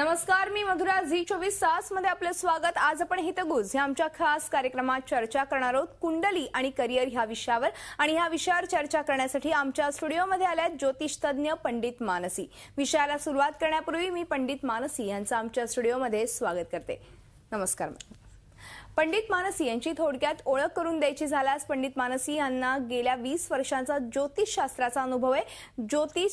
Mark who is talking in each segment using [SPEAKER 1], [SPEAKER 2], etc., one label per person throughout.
[SPEAKER 1] नमस्कार, मी मधुरा. झी24 मध्ये आपले स्वागत. आज आपण हितगुज ह्या आमच्या खास कार्यक्रमात चर्चा करणार आहोत कुंडली आणि करिअर ह्या विषयावर. आणि ह्या विषयावर चर्चा करण्यासाठी आमच्या स्टुडिओमध्ये आले आहेत ज्योतिष तज्ञ पंडित मानसी. विषयाला सुरुवात करण्यापूर्वी मी पंडित मानसी यांचं आमच्या स्टुडिओमध्ये स्वागत करते. नमस्कार. पंडित मानसी यांची थोडक्यात ओळख करून द्यायची झाल्यास पंडित मानसी यांना गेल्या 20 वर्षांचा ज्योतिषशास्त्राचा अनुभव आहे. ज्योतिष,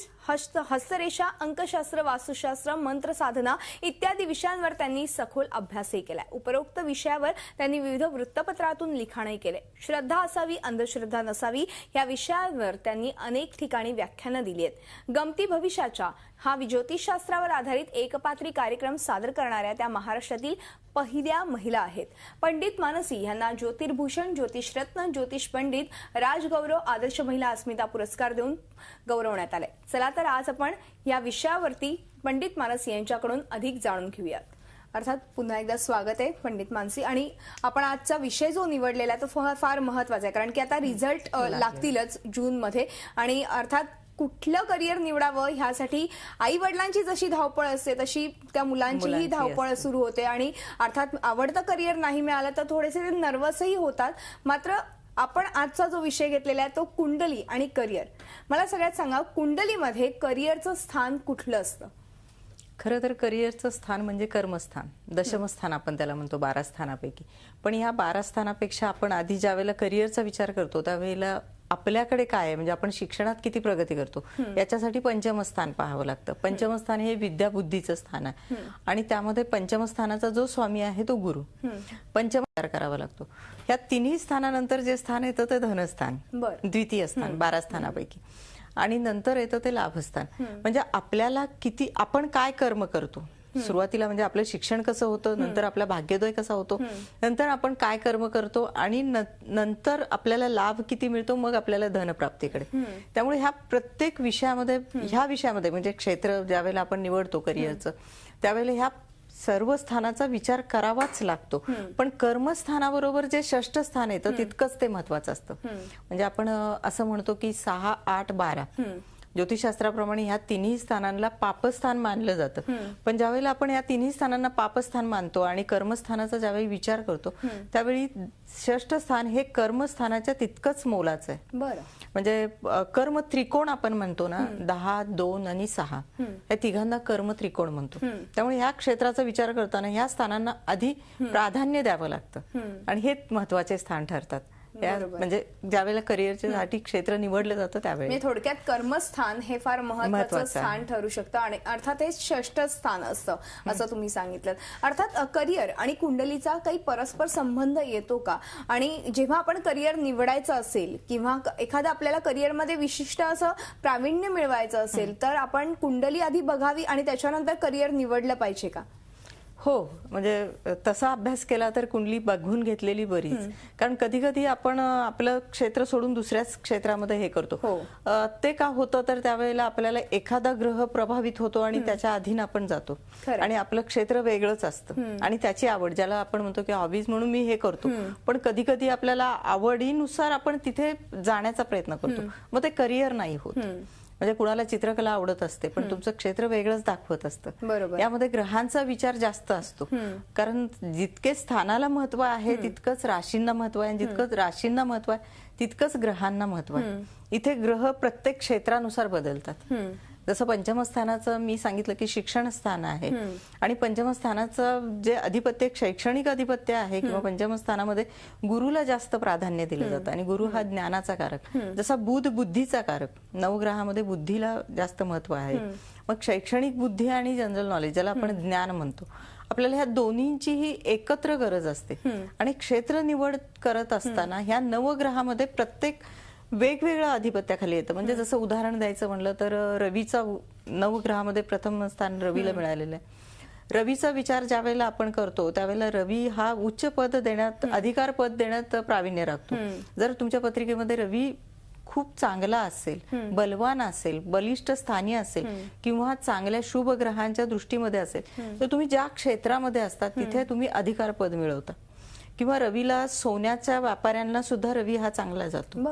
[SPEAKER 1] हस्तरेषा, अंकशास्त्र, वास्तुशास्त्र, मंत्रसाधना इत्यादी विषयांवर त्यांनी सखोल अभ्यासही केलाय. उपरोक्त विषयावर त्यांनी विविध वृत्तपत्रातून लिखाणही केले. श्रद्धा असावी, अंधश्रद्धा नसावी या विषयावर त्यांनी अनेक ठिकाणी व्याख्यानं दिली आहेत. गमती भविष्याच्या हा ज्योतिषशास्त्रावर आधारित एकपात्री कार्यक्रम सादर करणाऱ्या त्या महाराष्ट्रातील पहिल्या महिला आहेत. पंडित मानसी यांना ज्योतिर्भूषण, ज्योतिषरत्न, ज्योतिष पंडित, राजगौरव, आदर्श महिला अस्मिता पुरस्कार देऊन गौरवण्यात आले. चला तर आज आपण या विषयावरती पंडित मानसी यांच्याकडून अधिक जाणून घेऊयात. अर्थात पुन्हा एकदा स्वागत आहे पंडित मानसी. आणि आपण आजचा विषय जो निवडलेला आहे तो फार महत्वाचा आहे, कारण की आता रिझल्ट लागतीलच जूनमध्ये. आणि अर्थात कुठलं करिअर निवडावं ह्यासाठी आई वडिलांची जशी धावपळ असते तशी त्या मुलांचीही धावपळ सुरू होते. आणि अर्थात आवडतं करिअर नाही मिळालं तर थोडेसे ते नर्वसही होतात. मात्र आपण आजचा जो विषय घेतलेला आहे तो कुंडली आणि करिअर. मला सगळ्यात सांगा, कुंडलीमध्ये करिअरचं स्थान कुठलं असतं?
[SPEAKER 2] खरं तर करिअरचं स्थान म्हणजे कर्मस्थान, दशमस्थान आपण त्याला म्हणतो 12 स्थानापैकी. पण या 12 स्थानापेक्षा आपण आधी ज्या वेळेला करिअरचा विचार करतो त्यावेळेला आपल्याकडे काय आहे, म्हणजे आपण शिक्षणात किती प्रगती करतो याच्यासाठी पंचमस्थान पाहावं लागतं. पंचमस्थान हे विद्याबुद्धीचं स्थान आहे आणि त्यामध्ये पंचमस्थानाचा जो स्वामी आहे तो गुरु. पंचम विचार करावा लागतो. या तिन्ही स्थानानंतर जे स्थान येतं ते धनस्थान, द्वितीय स्थान 12 स्थानापैकी. आणि नंतर येतं ते लाभस्थान. म्हणजे आपल्याला किती आपण काय कर्म करतो, सुरुवातीला म्हणजे आपलं शिक्षण कसं होतं, नंतर आपला भाग्योदय कसा होतो, नंतर आपण काय कर्म करतो आणि नंतर आपल्याला लाभ किती मिळतो, मग आपल्याला धनप्राप्तीकडे. त्यामुळे ह्या प्रत्येक विषयामध्ये म्हणजे क्षेत्र ज्यावेळेला आपण निवडतो करिअरचं त्यावेळेला ह्या सर्व स्थानाचा विचार करावाच लागतो. पण कर्मस्थानाबरोबर जे षष्ठ स्थान येतं तितकंच ते महत्वाचं असतं. म्हणजे आपण असं म्हणतो की 6, 8, 12 ज्योतिषशास्त्राप्रमाणे ह्या तिन्ही स्थानांना पापस्थान मानलं जातं. पण ज्यावेळेला आपण या तिन्ही स्थानांना पापस्थान मानतो आणि कर्मस्थानाचा ज्यावेळी विचार करतो त्यावेळी षष्ठ स्थान हे कर्मस्थानाच्या तितकंच मोलाचं आहे.
[SPEAKER 1] बरं.
[SPEAKER 2] म्हणजे कर्म त्रिकोण आपण म्हणतो ना, 10, 2 आणि 6 या तिघांना कर्म त्रिकोण म्हणतो. त्यामुळे ह्या क्षेत्राचा विचार करताना ह्या स्थानांना आधी प्राधान्य द्यावं लागतं आणि हे महत्वाचे स्थान ठरतात. म्हणजे ज्यावेळेला करिअरच्या साठी क्षेत्र निवडलं जातं त्यावेळी
[SPEAKER 1] थोडक्यात कर्मस्थान हे फार महत्वाचं स्थान ठरू शकतं आणि अर्थात हे षष्ठ स्थान असतं असं तुम्ही सांगितलं. अर्थात करिअर आणि कुंडलीचा काही परस्पर संबंध येतो का? आणि जेव्हा आपण करिअर निवडायचं असेल किंवा एखादा आपल्याला करिअरमध्ये विशिष्ट असं प्रावीण्य मिळवायचं असेल तर आपण कुंडली आधी बघावी आणि त्याच्यानंतर करिअर निवडलं पाहिजे का?
[SPEAKER 2] हो, म्हणजे तसा अभ्यास केला तर कुंडली बघून घेतलेली बरीच. कारण कधी कधी आपण आपलं क्षेत्र सोडून दुसऱ्याच क्षेत्रामध्ये हे करतो. ते का होतं तर त्यावेळेला आपल्याला एखादा ग्रह प्रभावित होतो आणि त्याच्या अधीन आपण जातो आणि आपलं क्षेत्र वेगळंच असतं आणि त्याची आवड, ज्याला आपण म्हणतो की हॉबीज म्हणून मी हे करतो, पण कधी कधी आपल्याला आवडीनुसार आपण तिथे जाण्याचा प्रयत्न करतो, मग ते करिअर नाही होत. म्हणजे कुणाला चित्रकला आवडत असते पण तुमचं क्षेत्र वेगळंच दाखवत असतं. यामध्ये ग्रहांचा विचार जास्त असतो. कारण जितके स्थानाला महत्व आहे तितकंच राशींना महत्व आहे, जितकं राशींना महत्व आहे तितकंच ग्रहांना महत्व आहे. इथे ग्रह प्रत्येक क्षेत्रानुसार बदलतात. जसं पंचमस्थानाचं मी सांगितलं की शिक्षण स्थान आहे आणि पंचमस्थानाचं जे अधिपत्य, शैक्षणिक अधिपत्य आहे किंवा पंचमस्थानामध्ये गुरुला जास्त प्राधान्य दिलं जातं आणि गुरु हा ज्ञानाचा कारक. जसा बुध बुद्धीचा कारक, नवग्रहामध्ये बुद्धीला जास्त महत्व आहे. मग शैक्षणिक बुद्धी आणि जनरल नॉलेज ज्याला आपण ज्ञान म्हणतो, आपल्याला ह्या दोन्हींचीही एकत्र गरज असते. आणि क्षेत्र निवड करत असताना ह्या नवग्रहामध्ये प्रत्येक वेगवेगळ्या अधिपत्याखाली येतं. म्हणजे जसं उदाहरण द्यायचं म्हणलं तर रवीचा नवग्रहामध्ये प्रथम स्थान रवीला मिळालेलं आहे. रवीचा विचार ज्या वेळेला आपण करतो त्यावेळेला रवी हा उच्च पद देण्यात, अधिकार पद देण्यात प्रावीण्य राखतो. जर तुमच्या पत्रिकेमध्ये रवी खूप चांगला असेल, बलवान असेल, बलिष्ठ स्थानी असेल किंवा चांगल्या शुभ ग्रहांच्या दृष्टीमध्ये असेल तर तुम्ही ज्या क्षेत्रामध्ये असतात तिथे तुम्ही अधिकार पद मिळवता. किंवा रवीला सोन्याच्या व्यापाऱ्यांना सुद्धा रवी हा चांगला जातो.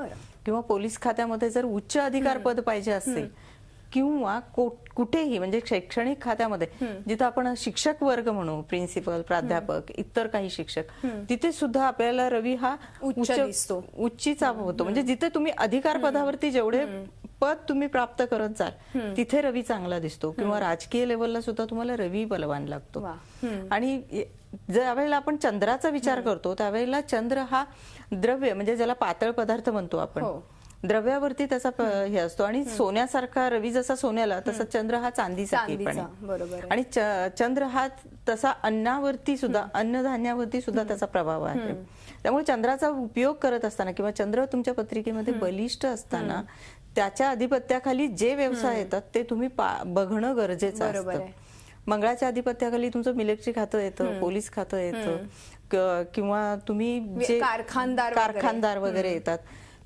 [SPEAKER 2] किंवा पोलीस खात्यामध्ये जर उच्च अधिकार पद पाहिजे असेल किंवा कुठेही म्हणजे शैक्षणिक खात्यामध्ये जिथं आपण शिक्षक वर्ग म्हणू, प्रिन्सिपल, प्राध्यापक, इतर काही शिक्षक, तिथे सुद्धा आपल्याला रवी हा उच्चीचा होतो. म्हणजे जिथे तुम्ही अधिकार पदावरती जेवढे पद तुम्ही प्राप्त करत जाल तिथे रवी चांगला दिसतो. किंवा राजकीय लेवलला सुद्धा तुम्हाला रवी बलवान लागतो. आणि ज्यावेळेला आपण चंद्राचा विचार करतो त्यावेळेला चंद्र हा द्रव्य म्हणजे ज्याला पातळ पदार्थ म्हणतो आपण, द्रव्यावरती त्याचा हे असतो. आणि सोन्यासारखा रवी जसा सोन्याला तसा चंद्र हा चांदीसाठी पण आहे. आणि चंद्र हा तसा अन्नावरती सुद्धा, अन्नधान्यावरती सुद्धा त्याचा प्रभाव आहे. त्यामुळे चंद्राचा उपयोग करत असताना किंवा चंद्र तुमच्या पत्रिकेमध्ये बलिष्ठ असताना त्याच्या अधिपत्याखाली जे व्यवसाय येतात ते तुम्ही बघणं गरजेचं असतं. मंगळाच्या अधिपत्याखाली तुमचं मिलिटरी खातं येतं, पोलीस खातं येतं, किंवा तुम्ही जे कारखानदार वगैरे येतात,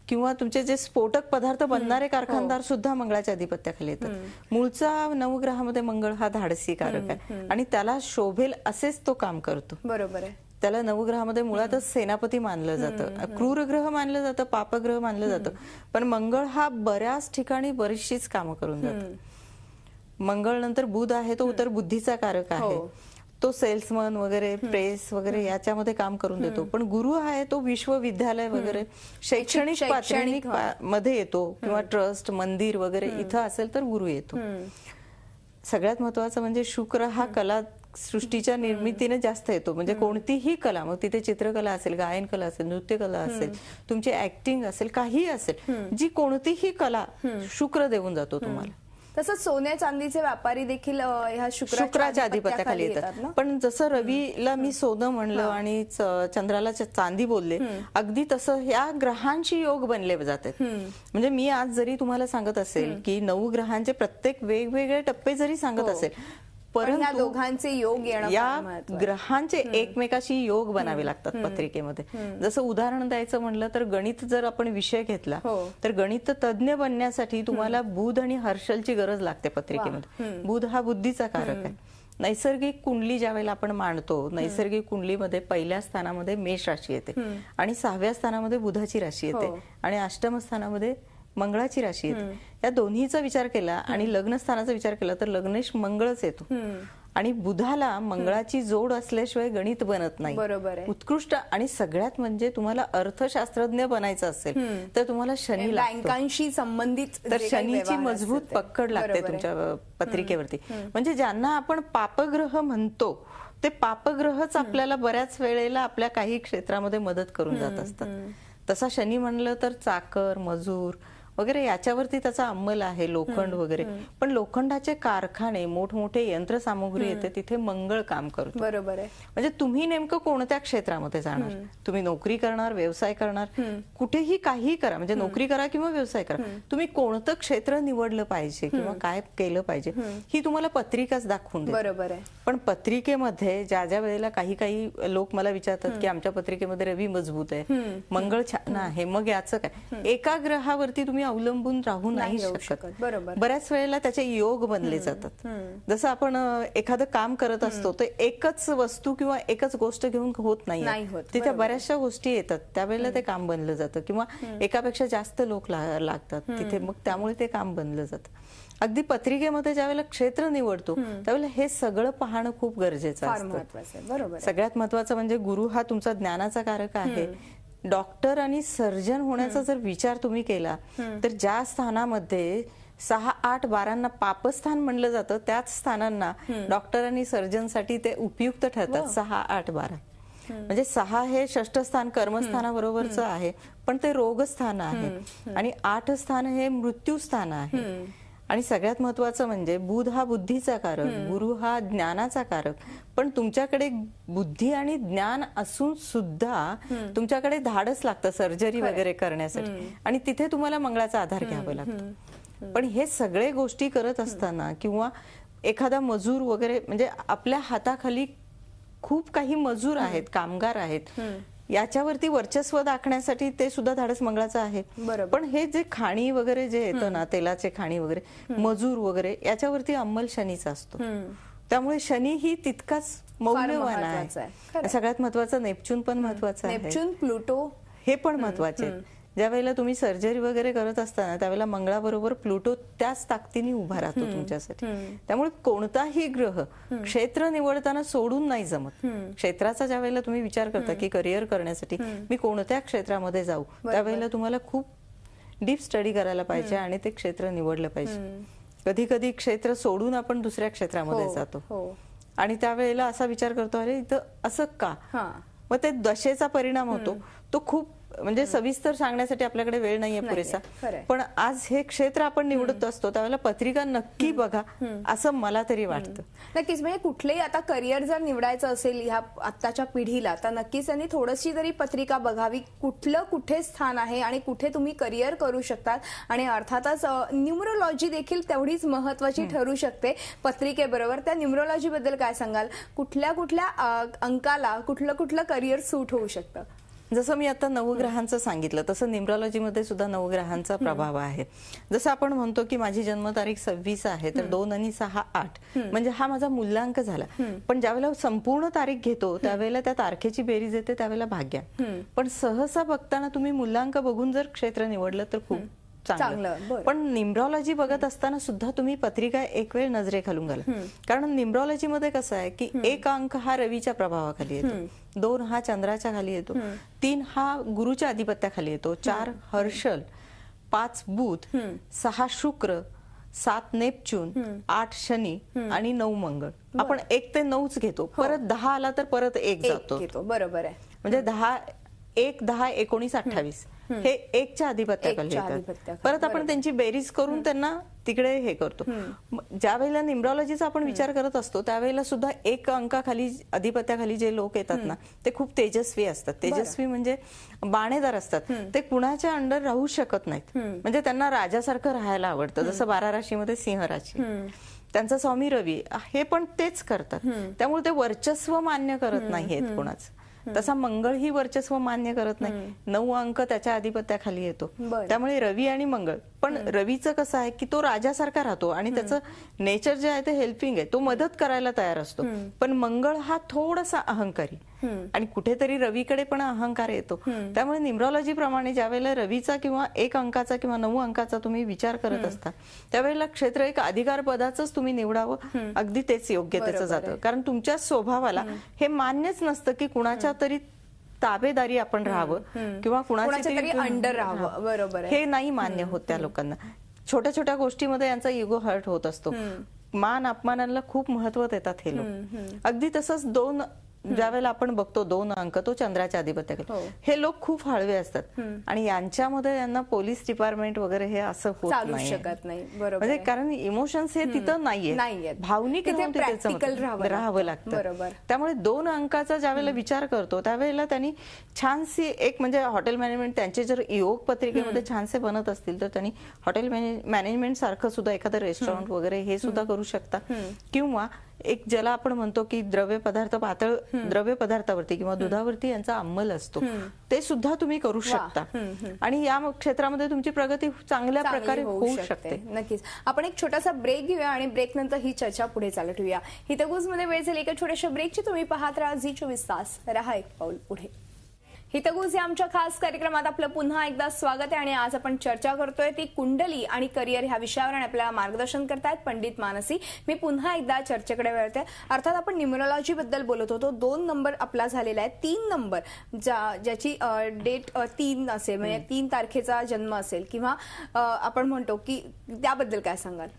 [SPEAKER 2] किंवा तुमचे जे स्फोटक पदार्थ बनणारे कारखानदार सुद्धा मंगळाच्या अधिपत्याखाली येतात. मूळचा नवग्रहामध्ये मंगळ हा धाडसी कारक आहे आणि त्याला शोभेल असेच तो काम करतो.
[SPEAKER 1] बरोबर आहे.
[SPEAKER 2] त्याला नवग्रहामध्ये मुळातच सेनापती मानलं जातं, क्रूर ग्रह मानलं जातं, पापग्रह मानलं जातं. पण मंगळ हा बऱ्याच ठिकाणी बरीचशीच कामं करून जातो. मंगळ नंतर बुध आहे, तो तर बुद्धीचा कारक आहे. तो सेल्समन वगैरे, प्रेस वगैरे याच्यामध्ये काम करून देतो. पण गुरु आहे तो विश्वविद्यालय वगैरे शैक्षणिक पातळी मध्ये येतो, किंवा ट्रस्ट, मंदिर वगैरे इथं असेल तर गुरु येतो. सगळ्यात महत्वाचं म्हणजे शुक्र हा कला सृष्टीच्या निर्मितीने जास्त येतो. म्हणजे कोणतीही कला, मग तिथे चित्रकला असेल, गायन कला असेल, नृत्यकला असेल, तुमची ऍक्टिंग असेल, काही असेल, जी कोणतीही कला शुक्र देऊन जातो तुम्हाला.
[SPEAKER 1] तसंच सोन्या चांदीचे व्यापारी देखील ह्या
[SPEAKER 2] शुक्राच्या अधिपत्याखाली येतात. पण जसं रवीला मी सोनं म्हणलं आणि चंद्राला चांदी बोलले, अगदी तसं ह्या ग्रहांशी योग बनले जातात. म्हणजे मी आज जरी तुम्हाला सांगत असेल की 9 ग्रहांचे प्रत्येक वेगवेगळे टप्पे जरी सांगत असेल,
[SPEAKER 1] परंतु दोघांचे योग
[SPEAKER 2] या ग्रहांचे एकमेकाशी योग बनावे लागतात पत्रिकेमध्ये. जसं उदाहरण द्यायचं म्हणलं तर गणित जर आपण विषय घेतला तर गणित तज्ञ बनण्यासाठी तुम्हाला बुध आणि हर्षलची गरज लागते पत्रिकेमध्ये. बुध हा बुद्धीचा कारक आहे. नैसर्गिक कुंडली ज्या वेळेला आपण मांडतो, नैसर्गिक कुंडलीमध्ये पहिल्या स्थानामध्ये मेष राशी येते आणि 6व्या स्थानामध्ये बुधाची राशी येते आणि 8म स्थानामध्ये मंगळाची राशी येते. या दोन्हीचा विचार केला आणि लग्न स्थानाचा विचार केला तर लग्नेश मंगळच येतो. आणि बुधाला मंगळाची जोड असल्याशिवाय गणित बनत नाही.
[SPEAKER 1] बरोबर आहे.
[SPEAKER 2] उत्कृष्ट आणि सगळ्यात म्हणजे तुम्हाला अर्थशास्त्रज्ञ बनायचं असेल तर तुम्हाला शनी लागतो.
[SPEAKER 1] बँकांशी संबंधित
[SPEAKER 2] तर शनीची मजबूत पकड लागते तुमच्या पत्रिकेवरती. म्हणजे ज्यांना आपण पापग्रह म्हणतो ते पापग्रहच आपल्याला बऱ्याच वेळेला आपल्या काही क्षेत्रामध्ये मदत करून जात असतात. तसा शनी म्हणलं तर चाकर, मजूर वगैरे याच्यावरती त्याचा अंमल आहे, लोखंड वगैरे. पण लोखंडाचे कारखाने, मोठमोठे यंत्रसामुग्री येते, तिथे मंगळ काम करतो.
[SPEAKER 1] बरोबर आहे.
[SPEAKER 2] म्हणजे तुम्ही नेमकं कोणत्या क्षेत्रामध्ये जाणार, तुम्ही नोकरी करणार, व्यवसाय करणार, कुठेही काही करा, म्हणजे नोकरी करा किंवा व्यवसाय करा, तुम्ही कोणतं क्षेत्र निवडलं पाहिजे किंवा काय केलं पाहिजे ही तुम्हाला पत्रिकाच दाखवून देते.
[SPEAKER 1] बरोबर आहे.
[SPEAKER 2] पण पत्रिकेमध्ये ज्या ज्या वेळेला काही लोक मला विचारतात की आमच्या पत्रिकेमध्ये रवी मजबूत आहे, मंगळ छान आहे, मग याचं काय? एका ग्रहावरती तुम्ही अवलंबून राहू नाही शकत.
[SPEAKER 1] बरोबर.
[SPEAKER 2] बऱ्याच वेळेला त्याचे योग बनले जातात. जसं आपण एखादं काम करत असतो तर एकच वस्तू किंवा एकच गोष्ट घेऊन होत नाही, तिथे बऱ्याचशा गोष्टी येतात, त्यावेळेला ते काम बनलं जातं. किंवा एकापेक्षा जास्त लोक लागतात तिथे, मग त्यामुळे ते काम बनलं जातं. अगदी पत्रिकेमध्ये ज्यावेळेला क्षेत्र निवडतो त्यावेळेला हे सगळं पाहणं खूप गरजेचं असतं.
[SPEAKER 1] बरोबर.
[SPEAKER 2] सगळ्यात महत्वाचं म्हणजे गुरु हा तुमचा ज्ञानाचा कारक आहे. डॉक्टर आणि सर्जन होण्याचा जर विचार तुम्ही केला तर ज्या स्थानामध्ये 6, 8, 12 पापस्थान म्हणलं जातं त्याच स्थानांना डॉक्टर आणि सर्जनसाठी ते उपयुक्त ठरतात. 6, 8, 12 म्हणजे 6 हे षष्ठ स्थान कर्मस्थानाबरोबरच आहे, पण ते रोगस्थान आहे. आणि 8 स्थान हे मृत्यू स्थान आहे. आणि सगळ्यात महत्वाचं म्हणजे बुध हा बुद्धीचा कारक, गुरु हा ज्ञानाचा कारक. पण तुमच्याकडे बुद्धी आणि ज्ञान असून सुद्धा तुमच्याकडे धाडस लागतं सर्जरी वगैरे करण्यासाठी आणि तिथे तुम्हाला मंगळाचा आधार घ्यावा लागतो. पण हे सगळे गोष्टी करत असताना किंवा एखादा मजूर वगैरे, म्हणजे आपल्या हाताखाली खूप काही मजूर आहेत, कामगार आहेत, याच्यावरती वर्चस्व दाखवण्यासाठी ते सुद्धा धाडस मंगळाचं आहे. पण हे जे खाणी वगैरे जे येतं ना, तेलाचे खाणी वगैरे, मजूर वगैरे, याच्यावरती अंमल शनीचा असतो. त्यामुळे शनी ही तितकाच मौल्यवान आहे. सगळ्यात महत्वाचं नेपच्यून पण महत्वाचं आहे.
[SPEAKER 1] नेपच्यून, प्लुटो
[SPEAKER 2] हे पण महत्वाचे. ज्या वेळेला तुम्ही सर्जरी वगैरे करत असताना त्यावेळेला मंगळाबरोबर प्लुटो त्याच ताकदीने उभा राहतो तुमच्यासाठी. त्यामुळे कोणताही ग्रह क्षेत्र निवडताना सोडून नाही जमत. क्षेत्राचा ज्या वेळेला तुम्ही विचार करता की करिअर करण्यासाठी मी कोणत्या क्षेत्रामध्ये जाऊ, त्यावेळेला तुम्हाला खूप डीप स्टडी करायला पाहिजे आणि ते क्षेत्र निवडलं पाहिजे. कधी कधी क्षेत्र सोडून आपण दुसऱ्या क्षेत्रामध्ये जातो आणि त्यावेळेला असा विचार करतो, अरे इथं असं का, मग ते दशेचा परिणाम होतो. तो खूप म्हणजे सविस्तर सांगण्यासाठी आपल्याकडे वेळ नाहीये पुरेसा, पण आज हे क्षेत्र आपण निवडत असतो त्यावेळेला पत्रिका नक्की बघा असं मला तरी वाटतं.
[SPEAKER 1] नक्कीच. म्हणजे कुठलेही आता करिअर जर निवडायचं असेल ह्या आत्ताच्या पिढीला, तर नक्कीच त्यांनी थोडीशी तरी पत्रिका बघावी, कुठलं कुठे स्थान आहे आणि कुठे तुम्ही करिअर करू शकतात. आणि अर्थातच न्यूमरोलॉजी देखील तेवढीच महत्वाची ठरू शकते पत्रिकेबरोबर. त्या न्यूमरोलॉजी बद्दल काय सांगाल? कुठल्या कुठल्या अंकाला कुठलं करिअर सूट होऊ शकतं?
[SPEAKER 2] जसं मी आता नवग्रहांचं सांगितलं तसं न्यूमरोलॉजीमध्ये सुद्धा नवग्रहांचा प्रभाव आहे. जसं आपण म्हणतो की माझी जन्मतारीख 26 आहे, तर 2 आणि 6 8 म्हणजे हा माझा मूल्यांक झाला. पण ज्यावेळेला संपूर्ण तारीख घेतो त्यावेळेला त्या तारखेची बेरीज येते, त्यावेळेला भाग्य. पण सहसा बघताना तुम्ही मूल्यांक बघून जर क्षेत्र निवडलं तर खूप चांगलं. पण न्यूमरोलॉजी बघत असताना सुद्धा तुम्ही पत्रिका एक वेळ नजरे घालून घाला. कारण न्यूमरोलॉजी मध्ये कसं आहे की 1 अंक हा रवीच्या प्रभावाखाली येतो, 2 हा चंद्राच्या खाली येतो, 3 हा गुरुच्या अधिपत्याखाली येतो, 4 हर्षल, 5 बुध, 6 शुक्र, 7 नेपच्यून, 8 शनी आणि 9 मंगळ. आपण 1 ते 9च घेतो, परत 10 आला तर परत 1 जातो.
[SPEAKER 1] बरोबर आहे.
[SPEAKER 2] म्हणजे 1 10 19 28 हे 1च्या अधिपत्याखाली येतात. परत आपण त्यांची बेरीज करून त्यांना तिकडे हे करतो. ज्या वेळेला न्यूमरोलॉजीचा आपण विचार करत असतो त्यावेळेला सुद्धा 1 अंकाखाली अधिपत्याखाली जे लोक येतात ना ते खूप तेजस्वी असतात. तेजस्वी म्हणजे बाणेदार असतात. ते कुणाच्या अंडर राहू शकत नाहीत. म्हणजे त्यांना राजासारखं राहायला आवडतं. जसं 12 राशीमध्ये सिंह राशी, त्यांचा स्वामी रवी, हे पण तेच करतात. त्यामुळे ते वर्चस्व मान्य करत नाहीत कोणाचं. तसा मंगळ ही वर्चस्व मान्य करत नाही. 9 अंक त्याच्या अधिपत्याखाली येतो. त्यामुळे रवी आणि मंगळ, पण रवीचं कसं आहे की तो राजासारखा राहतो आणि त्याचं नेचर जे आहे ते हेल्पिंग आहे, तो मदत करायला तयार असतो. पण मंगळ हा थोडासा अहंकारी आणि कुठेतरी रवीकडे पण अहंकार येतो. त्यामुळे न्यूमरोलॉजी प्रमाणे ज्यावेळेला रवीचा किंवा 1 अंकाचा किंवा 9 अंकाचा तुम्ही विचार करत असता त्यावेळेला क्षेत्र एक अधिकार पदाचंच तुम्ही निवडावं, अगदी तेच योग्य त्याचं जातं. कारण तुमच्या स्वभावाला हे मान्यच नसतं की कुणाच्या तरी ताबेदारी आपण राहावं किंवा कुणाच्या तरी
[SPEAKER 1] अंडर राहावं. बरोबर,
[SPEAKER 2] हे नाही मान्य होत त्या लोकांना. छोट्या छोट्या गोष्टीमध्ये यांचा इगो हर्ट होत असतो. मान अपमानाला खूप महत्व देतात हे लोक. अगदी तसंच 2 ज्यावेळेला आपण बघतो 2 अंक तो चंद्राच्या अधिपत्याखाली, हे लोक खूप हळवे असतात आणि यांच्यामध्ये यांना पोलीस डिपार्टमेंट वगैरे हे असं होत नाही. म्हणजे कारण इमोशन्स हे तिथं नाहीये, भावनिक राहावं लागतं. त्यामुळे 2 अंकाचा ज्यावेळेला विचार करतो त्यावेळेला त्यांनी छानशी एक म्हणजे हॉटेल मॅनेजमेंट, त्यांचे जर योग पत्रिकेमध्ये छानसे बनत असतील तर त्यांनी हॉटेल मॅनेजमेंट सारखं सुद्धा एखादं रेस्टॉरंट वगैरे हे सुद्धा करू शकता. किंवा एक ज्याला आपण म्हणतो की पातळ द्रव्य पदार्थावरती किंवा दुधावरती यांचा अंमल असतो, ते सुद्धा तुम्ही करू शकता आणि या क्षेत्रामध्ये तुमची प्रगती चांगल्या प्रकारे होऊ शकते.
[SPEAKER 1] नक्कीच. आपण एक छोटासा ब्रेक घेऊया आणि ब्रेक नंतर ही चर्चा पुढे चालू ठेवूया. हितगुज मध्ये वेळ झाली एका छोट्याशा ब्रेकची. तुम्ही पाहत राहा झी 24 तास, रहा एक पाऊल पुढे. हितगुज या आमच्या खास कार्यक्रमात आपलं पुन्हा एकदा स्वागत आहे आणि आज आपण चर्चा करतोय ती कुंडली आणि करिअर ह्या विषयावर आणि आपल्याला मार्गदर्शन करतायत पंडित मानसी. मी पुन्हा एकदा चर्चेकडे वळते. अर्थात आपण न्यूमरोलॉजी बद्दल बोलत होतो. 2 नंबर आपला झालेला आहे. 3 नंबर ज्याची डेट 3 असेल म्हणजे 3 तारखेचा जन्म असेल किंवा आपण म्हणतो की त्याबद्दल काय सांगाल?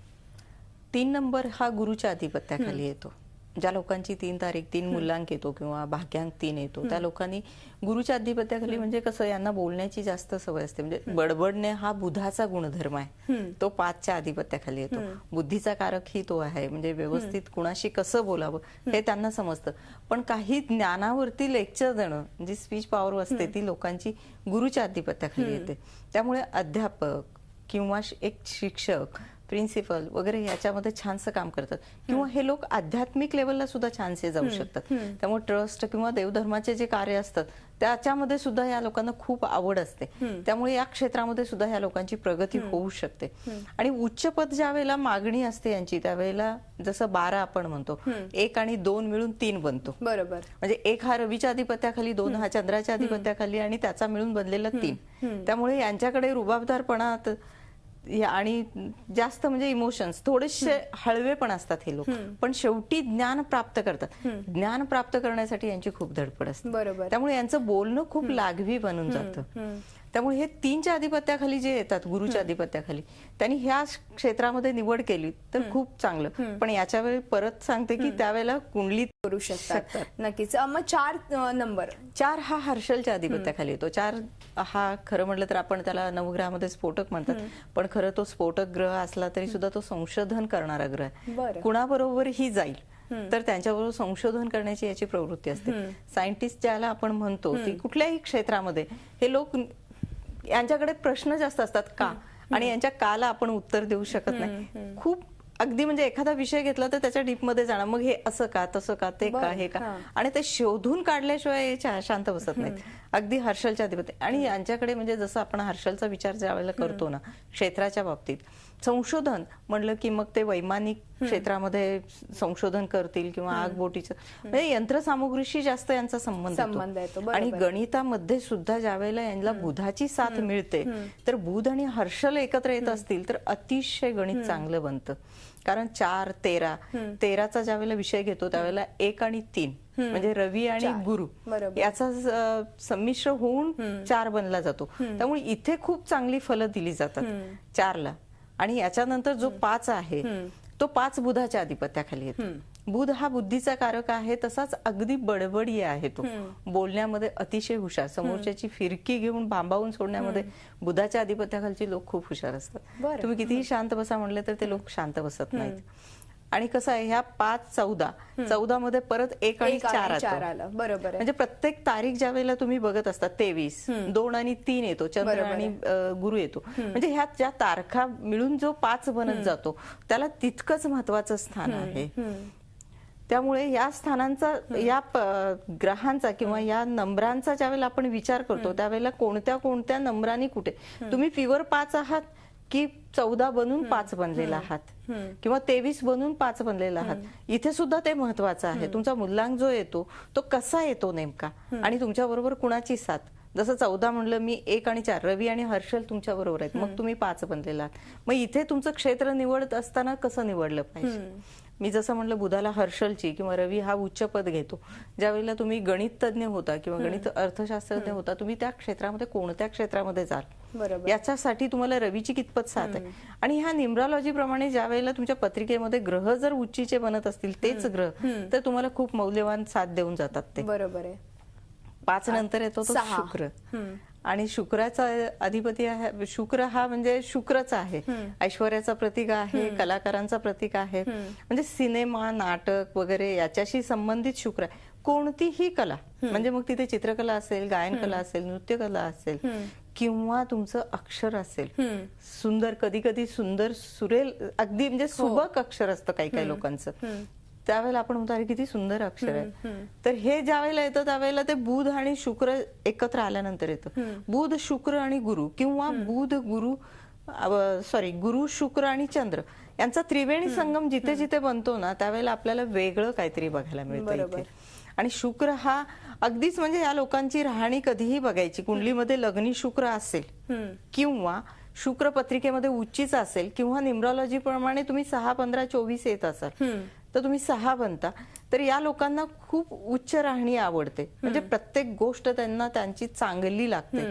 [SPEAKER 2] 3 नंबर हा गुरुच्या अधिपत्याखाली येतो. ज्या लोकांची 3 तारीख 3 मूल्यांक येतो किंवा भाग्यांक 3 येतो त्या लोकांनी गुरुच्या अधिपत्याखाली म्हणजे कसं यांना बोलण्याची जास्त सवय असते. म्हणजे बडबडणे हा बुधाचा गुणधर्म आहे, तो 5च्या अधिपत्याखाली येतो. बुद्धीचा कारक ही तो आहे. म्हणजे व्यवस्थित कुणाशी कसं बोलावं हे त्यांना समजतं. पण काही ज्ञानावरती लेक्चर देणं जी स्पीच पॉवर असते ती लोकांची गुरुच्या अधिपत्याखाली येते. त्यामुळे अध्यापक किंवा एक शिक्षक प्रिन्सिपल वगैरे याच्यामध्ये छानसं काम करतात, किंवा हे लोक आध्यात्मिक लेवलला सुद्धा छानसे जाऊ शकतात. त्यामुळे ट्रस्ट किंवा देवधर्माचे जे कार्य असतात त्याच्यामध्ये सुद्धा या लोकांना खूप आवड असते. त्यामुळे या क्षेत्रामध्ये सुद्धा या लोकांची प्रगती होऊ शकते. आणि उच्च पद ज्या वेळेला मागणी असते यांची, त्यावेळेला जसं 12 आपण म्हणतो, 1 आणि 2 मिळून 3 बनतो.
[SPEAKER 1] बरोबर.
[SPEAKER 2] म्हणजे 1 हा रवीच्या अधिपत्याखाली, 2 हा चंद्राच्या अधिपत्याखाली आणि त्याचा मिळून बनलेला 3. त्यामुळे यांच्याकडे रुबाबदारपणा आणि जास्त म्हणजे इमोशन्स थोडेसे हळवे पण असतात हे लोक, पण शेवटी ज्ञान प्राप्त करतात. ज्ञान प्राप्त करण्यासाठी यांची खूप धडपड असते.
[SPEAKER 1] बरोबर.
[SPEAKER 2] त्यामुळे यांचं बोलणं खूप लागवी बनून जातं. त्यामुळे हे 3च्या अधिपत्याखाली जे येतात, गुरुच्या अधिपत्याखाली, त्यांनी ह्या क्षेत्रामध्ये निवड केली तर खूप चांगलं. पण याच्या वेळी परत सांगते की त्यावेळेला कुंडलीत
[SPEAKER 1] करू शकतात. नक्कीच. मग 4 नंबर.
[SPEAKER 2] 4 हा हर्षलच्या अधिपत्याखाली येतो. 4 हा खरं म्हटलं तर आपण त्याला नवग्रहामध्ये स्फोटक म्हणतात, पण खरं तो स्फोटक ग्रह असला तरी सुद्धा तो संशोधन करणारा ग्रह आहे. कुणाबरोबरही जाईल तर त्यांच्याबरोबर संशोधन करण्याची याची प्रवृत्ती असते. सायंटिस्ट ज्याला आपण म्हणतो ती कुठल्याही क्षेत्रामध्ये हे लोक, यांच्याकडे प्रश्न जास्त असतात का, आणि यांच्या काला आपण उत्तर देऊ शकत नाही. खूप अगदी म्हणजे एखादा विषय घेतला तर त्याच्या डीपमध्ये जाणं, मग हे असं का, तसं का, ते का, हे का, आणि ते शोधून काढल्याशिवाय शांत बसत नाहीत. अगदी हर्षलच्या अधिपती. आणि यांच्याकडे म्हणजे जसं आपण हर्षलचा विचार ज्या वेळेला करतो ना क्षेत्राच्या बाबतीत, संशोधन म्हणलं की मग ते वैमानिक क्षेत्रामध्ये संशोधन करतील किंवा आगबोटीचं, म्हणजे यंत्रसामुग्रीशी जास्त यांचा संबंध येतो. आणि गणितामध्ये सुद्धा ज्या वेळेला यांना बुधाची साथ मिळते, तर बुध आणि हर्षल एकत्र येत असतील तर अतिशय गणित चांगलं बनतं. कारण 4, 13चा ज्या वेळेला विषय घेतो त्यावेळेला 1 आणि 3 म्हणजे रवी आणि गुरु याचा संमिश्र होऊन 4 बनला जातो. त्यामुळे इथे खूप चांगली फलं दिली जातात 4ला. आणि याच्यानंतर जो 5 आहे तो 5 बुधाच्या अधिपत्याखाली येतो. बुध हा बुद्धीचा कारक आहे, तसाच अगदी बडबडी आहे. तो बोलण्यामध्ये अतिशय हुशार, समोरच्याची फिरकी घेऊन भांबावून सोडण्यामध्ये बुधाच्या अधिपत्याखालची लोक खूप हुशार असतात. तुम्ही कितीही शांत बसा म्हणले तर ते लोक शांत बसत नाहीत. आणि कसं आहे, ह्या 5, 14 मध्ये परत 1 आणि 4 आलं.
[SPEAKER 1] बरोबर.
[SPEAKER 2] म्हणजे प्रत्येक तारीख ज्या वेळेला तुम्ही बघत असता, 23, 2 आणि 3 येतो, चंद्र आणि गुरु येतो. म्हणजे ह्यात ज्या तारखा मिळून जो 5 बनत जातो त्याला तितकंच महत्वाचं स्थान आहे. त्यामुळे या स्थानांचा, या ग्रहांचा किंवा या नंबरांचा ज्यावेळेला आपण विचार करतो त्यावेळेला कोणत्या कोणत्या नंबरांनी कुठे, तुम्ही प्युअर 5 आहात की 14 बनून 5 बनलेला आहात किंवा 23 बनून 5 बनलेला आहात, इथे सुद्धा ते महत्वाचं आहे. तुमचा मुलांक जो येतो तो कसा येतो नेमका, आणि तुमच्या बरोबर कुणाची साथ. जसं 14 म्हणलं मी, 1 आणि 4 रवी आणि हर्षल तुमच्या बरोबर आहेत, मग तुम्ही 5 बनलेला आहात. मग इथे तुमचं क्षेत्र निवडत असताना कसं निवडलं पाहिजे. मी जसं म्हणलं बुधाला हर्षलची किंवा रवी हा उच्च पद घेतो. ज्यावेळेला तुम्ही गणित तज्ञ होता किंवा गणित अर्थशास्त्रज्ञ होता, तुम्ही त्या क्षेत्रामध्ये कोणत्या क्षेत्रामध्ये जाल याच्यासाठी तुम्हाला रवीची कितपत साथ आहे. आणि ह्या न्यूमरॉलॉजी प्रमाणे ज्या वेळेला तुमच्या पत्रिकेमध्ये ग्रह जर उच्चीचे बनत असतील, तेच ग्रह, तर तुम्हाला खूप मौल्यवान साथ देऊन जातात ते.
[SPEAKER 1] बरोबर आहे.
[SPEAKER 2] 5 नंतर येतो तो शुक्र. आणि शुक्राचा अधिपती आहे, शुक्र हा म्हणजे शुक्रच आहे, ऐश्वर्याचा प्रतीक आहे, कलाकारांचा प्रतीक आहे. म्हणजे सिनेमा, नाटक वगैरे याच्याशी संबंधित शुक्र आहे. कोणतीही कला, म्हणजे मग तिथे चित्रकला असेल, गायन कला असेल, नृत्यकला असेल किंवा तुमचं अक्षर असेल, सुंदर, कधी कधी सुंदर सुरेल, अगदी म्हणजे सुबक अक्षर असतं काही काही लोकांचं, त्यावेळेला आपण म्हणतो अरे किती सुंदर अक्षर आहे. तर हे ज्या वेळेला येतं त्यावेळेला ते बुध आणि शुक्र एकत्र आल्यानंतर येतं. बुध, शुक्र आणि गुरु, किंवा बुध, गुरु, शुक्र आणि चंद्र यांचा त्रिवेणी संगम जिथे जिथे बनतो ना, त्यावेळेला आपल्याला वेगळं काहीतरी बघायला मिळतं इथे. आणि शुक्र हा अगदीच म्हणजे या लोकांची राहणी कधीही बघायची. कुंडलीमध्ये लग्नी शुक्र असेल किंवा शुक्र पत्रिकेमध्ये उच्चीच असेल किंवा न्यूमरॉलॉजी प्रमाणे तुम्ही 6, 15, 24 येत असाल तर तुम्ही 6 बनता, तर या लोकांना खूप उच्च राहणी आवडते. म्हणजे प्रत्येक गोष्ट त्यांना त्यांची चांगली लागते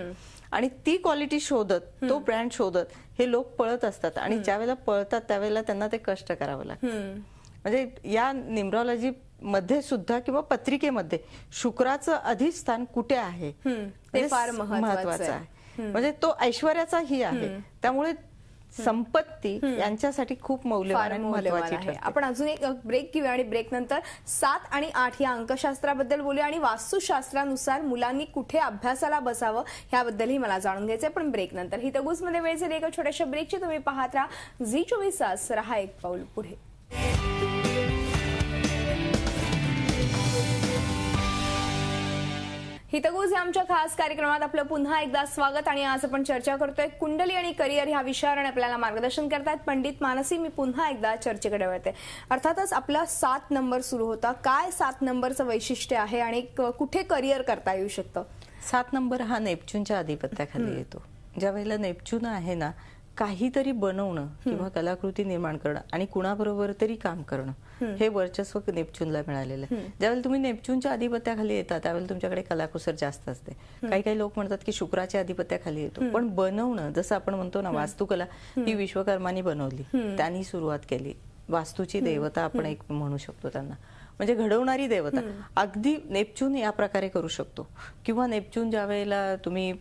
[SPEAKER 2] आणि ती क्वालिटी शोधत, तो ब्रँड शोधत हे लोक पळत असतात. आणि ज्या वेळेला पळतात त्यावेळेला त्यांना ते कष्ट करावं लागतं. म्हणजे या न्यूमरॉलॉजी मध्ये सुद्धा किंवा पत्रिकेमध्ये शुक्राचं अधिष्ठान कुठे आहे
[SPEAKER 1] ते फार महत्वाचं आहे.
[SPEAKER 2] म्हणजे तो ऐश्वर्याचाही आहे. त्यामुळे संपत्ती यांच्यासाठी खूप मौल्यवान
[SPEAKER 1] फार
[SPEAKER 2] आणि
[SPEAKER 1] मौल्यवान
[SPEAKER 2] महत्वाची
[SPEAKER 1] आहे.
[SPEAKER 2] ठरते.
[SPEAKER 1] आपण अजून एक ब्रेक घेऊया आणि ब्रेक नंतर 7 आणि 8 या अंकशास्त्राबद्दल बोलूया आणि वास्तुशास्त्रानुसार मुलांनी कुठे अभ्यासाला बसावं याबद्दलही मला जाणून घ्यायचंय. पण ब्रेक नंतर हितगुज मध्ये वेळ झाली एका छोट्याशा ब्रेकची. तुम्ही पाहत राहा झी 24 तास, रहा एक पाऊल पुढे. हितगुज या आमच्या खास कार्यक्रमात आपलं पुन्हा एकदा स्वागत. आणि आज आपण चर्चा करतोय कुंडली आणि करिअर ह्या विषयावर आणि आपल्याला मार्गदर्शन करतायत पंडित मानसी. मी पुन्हा एकदा चर्चेकडे वळते. अर्थातच आपला 7 नंबर सुरू होता. काय 7 नंबरचं वैशिष्ट्य आहे आणि कुठे करिअर करता येऊ शकतं?
[SPEAKER 2] 7 नंबर हा नेपच्यूनच्या अधिपत्याखाली येतो. ज्या वेळेला नेपच्यून आहे ना, काहीतरी बनवणं किंवा कलाकृती निर्माण करणं आणि कुणाबरोबर तरी काम करणं हे वर्चस्व नेपच्यूनला मिळालेलं आहे. ज्यावेळेला तुम्ही नेपच्यूनच्या अधिपत्याखाली येता त्यावेळेला तुमच्याकडे कलाकुसर जास्त असते. काही काही लोक म्हणतात की शुक्राच्या अधिपत्याखाली येतो, पण बनवणं, जसं आपण म्हणतो ना वास्तुकला, ती विश्वकर्मानी बनवली, त्यांनी सुरुवात केली. वास्तूची देवता आपण एक म्हणू शकतो त्यांना, म्हणजे घडवणारी देवता. अगदी नेपच्यून या प्रकारे करू शकतो. किंवा नेपच्यून ज्या वेळेला तुम्ही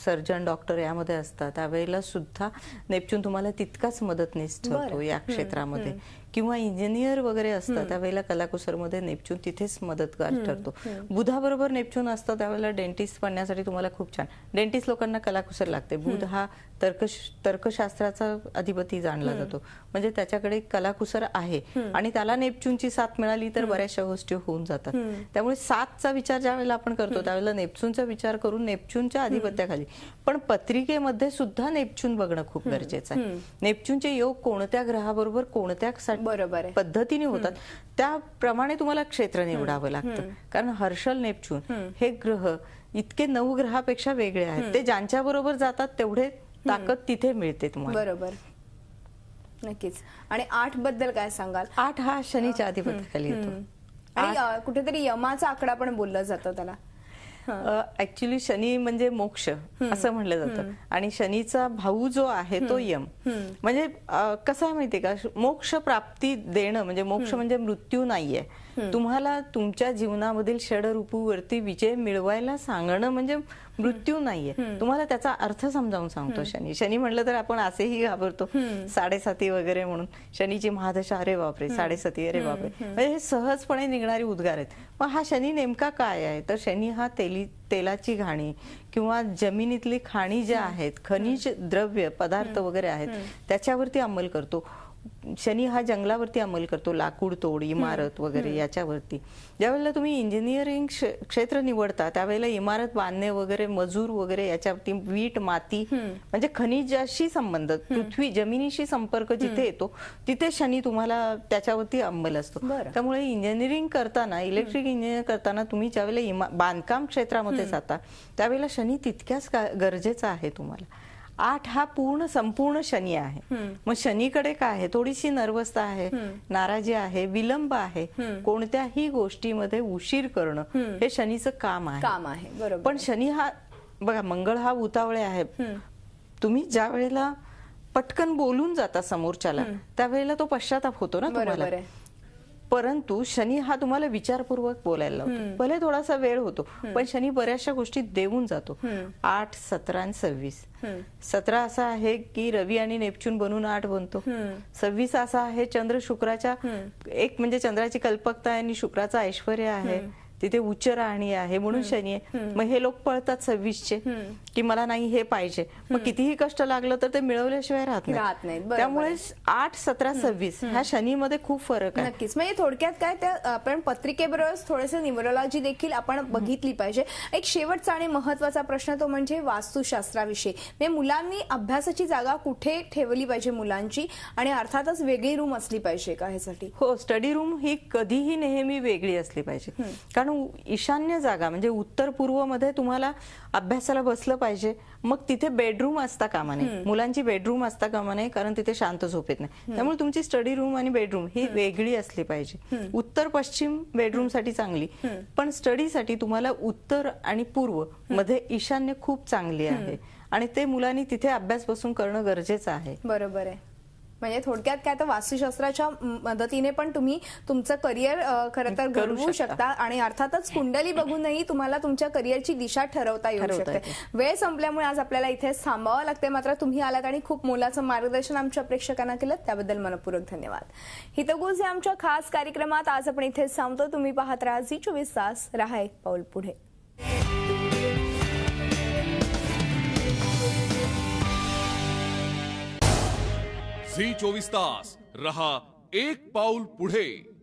[SPEAKER 2] सर्जन डॉक्टर यामध्ये असता त्यावेळेला सुद्धा नेपच्यून तुम्हाला तितकाच मदतनीस ठरतो या क्षेत्रामध्ये. किंवा इंजिनियर वगैरे असतात त्यावेळेला कलाकुसरमध्ये नेपच्यून तिथेच मदतगार ठरतो. बुधाबरोबर नेपच्यून असतं त्यावेळेला डेंटिस्ट बनण्यासाठी तुम्हाला खूप छान. डेंटिस्ट लोकांना कलाकुसर लागते. बुध हा तर्कशास्त्राचा अधिपती जाणला जातो, म्हणजे त्याच्याकडे कलाकुसर आहे आणि त्याला नेपच्यूनची साथ मिळाली तर बऱ्याचशा गोष्टी होऊन जातात. त्यामुळे 7चा विचार ज्या वेळेला आपण करतो त्यावेळेला नेपच्यूनचा विचार करून नेपच्यूनच्या अधिपत्याखाली. पण पत्रिकेमध्ये सुद्धा नेपच्यून बघणं खूप गरजेचं आहे. नेपच्यूनचे योग कोणत्या ग्रहाबरोबर कोणत्या
[SPEAKER 1] बरोबर आहे
[SPEAKER 2] पद्धतीने होतात त्याप्रमाणे तुम्हाला क्षेत्र निवडावं लागतं. कारण हर्षल नेपच्यून हे ग्रह इतके 9 ग्रहापेक्षा वेगळे आहेत. ते ज्यांच्या बरोबर जातात तेवढे ताकद तिथे मिळते तुम्हाला.
[SPEAKER 1] बरोबर, नक्कीच. आणि 8 बद्दल काय सांगाल?
[SPEAKER 2] 8 हा शनीच्या अधिपत्याखाली येतो.
[SPEAKER 1] आणि कुठेतरी यमाचा आकडा पण बोलला जातो त्याला.
[SPEAKER 2] ऍक्च्युली शनी म्हणजे मोक्ष असं म्हणलं जातं आणि शनीचा भाऊ जो आहे तो यम. म्हणजे कसं आहे माहितीये का, मोक्ष प्राप्ती देणं म्हणजे मोक्ष म्हणजे मृत्यू नाहीये. तुम्हाला तुमच्या जीवनामधील षडरूपूवरती विजय मिळवायला सांगणं म्हणजे मृत्यू नाहीये. तुम्हाला त्याचा अर्थ समजावून सांगतो शनी. शनी म्हणलं तर आपण असेही घाबरतो 7.5 वगैरे म्हणून. शनीची महादशा, अरे बापरे 7.5, अरे बापरे, म्हणजे हे सहजपणे निघणारी उद्गार आहेत. मग हा शनी नेमका काय आहे तर शनी हा तेलाची घाणी किंवा जमिनीतली खाणी ज्या आहेत, खनिज द्रव्य पदार्थ वगैरे आहेत त्याच्यावरती अंमल करतो. शनी हा जंगलावरती अंमल करतो, लाकूड तोड, इमारत वगैरे याच्यावरती. ज्यावेळेला तुम्ही इंजिनिअरिंग क्षेत्र निवडता त्यावेळेला इमारत बांधणे वगैरे, मजूर वगैरे याच्यावरती, वीट, माती म्हणजे खनिजाशी संबंध, पृथ्वी जमिनीशी संपर्क जिथे येतो तिथे शनी तुम्हाला त्याच्यावरती अंमल असतो. त्यामुळे इंजिनिअरिंग करताना, इलेक्ट्रिक इंजिनिअरिंग करताना तुम्ही ज्यावेळेला बांधकाम क्षेत्रामध्ये जाता त्यावेळेला शनी तितक्याच गरजेचा आहे तुम्हाला. 8 हा संपूर्ण शनी आहे. मग शनीकडे काय आहे, थोडीशी नर्वसता आहे, नाराजी आहे, विलंब आहे, कोणत्याही गोष्टीमध्ये उशीर करणं हे शनीचं काम आहे.
[SPEAKER 1] बरोबर.
[SPEAKER 2] पण शनी हा बघा, मंगळ हा उतावळे आहे. तुम्ही ज्या वेळेला पटकन बोलून जाता समोरच्याला त्यावेळेला तो पश्चाताप होतो ना तुम्हाला. परंतु शनी हा तुम्हाला विचारपूर्वक बोलायला लावतो. भले थोडासा वेळ होतो पण शनी बऱ्याचशा गोष्टी देऊन जातो. 8, 17 आणि 26. 17 असा आहे की रवी आणि नेपच्यून बनून 8 बनतो. 26 असा आहे चंद्र शुक्राच्या, एक म्हणजे चंद्राची कल्पकता आणि शुक्राचा ऐश्वर्य आहे, तिथे उच्च राहणी आहे म्हणून शनी आहे. मग हे लोक पळतात 26चे की मला नाही हे पाहिजे. मग कितीही कष्ट लागलं तर ते मिळवल्याशिवाय राहत नाही. त्यामुळे 8, 17, 26 ह्या शनीमध्ये खूप फरक आहे.
[SPEAKER 1] नक्कीच. म्हणजे थोडक्यात काय, त्या आपण पत्रिकेबरोबर थोडेसे न्यूमरोलॉजी देखील आपण बघितली पाहिजे. एक शेवटचा आणि महत्वाचा प्रश्न तो म्हणजे वास्तुशास्त्राविषयी. म्हणजे मुलांनी अभ्यासाची जागा कुठे ठेवली पाहिजे मुलांची, आणि अर्थातच वेगळी रूम असली पाहिजे का ह्यासाठी?
[SPEAKER 2] हो, स्टडी रूम ही कधीही नेहमी वेगळी असली पाहिजे. कारण ईशान्य जागा म्हणजे उत्तर पूर्व मध्ये तुम्हाला अभ्यासाला बसलं पाहिजे. मग तिथे बेडरूम असता कामा नये, मुलांची बेडरूम असता कामा नये, कारण तिथे शांत झोप येत नाही. त्यामुळे तुमची स्टडी रूम आणि बेडरूम ही वेगळी असली पाहिजे. उत्तर पश्चिम बेडरूम साठी चांगली, पण स्टडीसाठी तुम्हाला उत्तर आणि पूर्व मध्ये ईशान्य खूप चांगली आहे आणि ते मुलांनी तिथे अभ्यास बसून करणं गरजेचं आहे.
[SPEAKER 1] बरोबर आहे. म्हणजे थोडक्यात काय तर वास्तुशास्त्राच्या मदतीने पण तुम्ही तुमचं करिअर खरं तर
[SPEAKER 2] करू
[SPEAKER 1] घडवू
[SPEAKER 2] शकता.
[SPEAKER 1] शकता आणि अर्थातच कुंडली बघूनही तुम्हाला तुमच्या करिअरची दिशा ठरवता येऊ
[SPEAKER 2] ठरवता
[SPEAKER 1] शकते. वेळ संपल्यामुळे आज आपल्याला इथे थांबावं लागते, मात्र तुम्ही आलात आणि खूप मोलाचं मार्गदर्शन आमच्या प्रेक्षकांना केलं, त्याबद्दल मनपूर्वक धन्यवाद. हितगुज या आमच्या खास कार्यक्रमात आज आपण इथेच थांबतो. तुम्ही पाहत राहा झी 24 तास, रहा एक पाऊल पुढे.
[SPEAKER 3] झी 24 तास रहा एक पाऊल पुढे.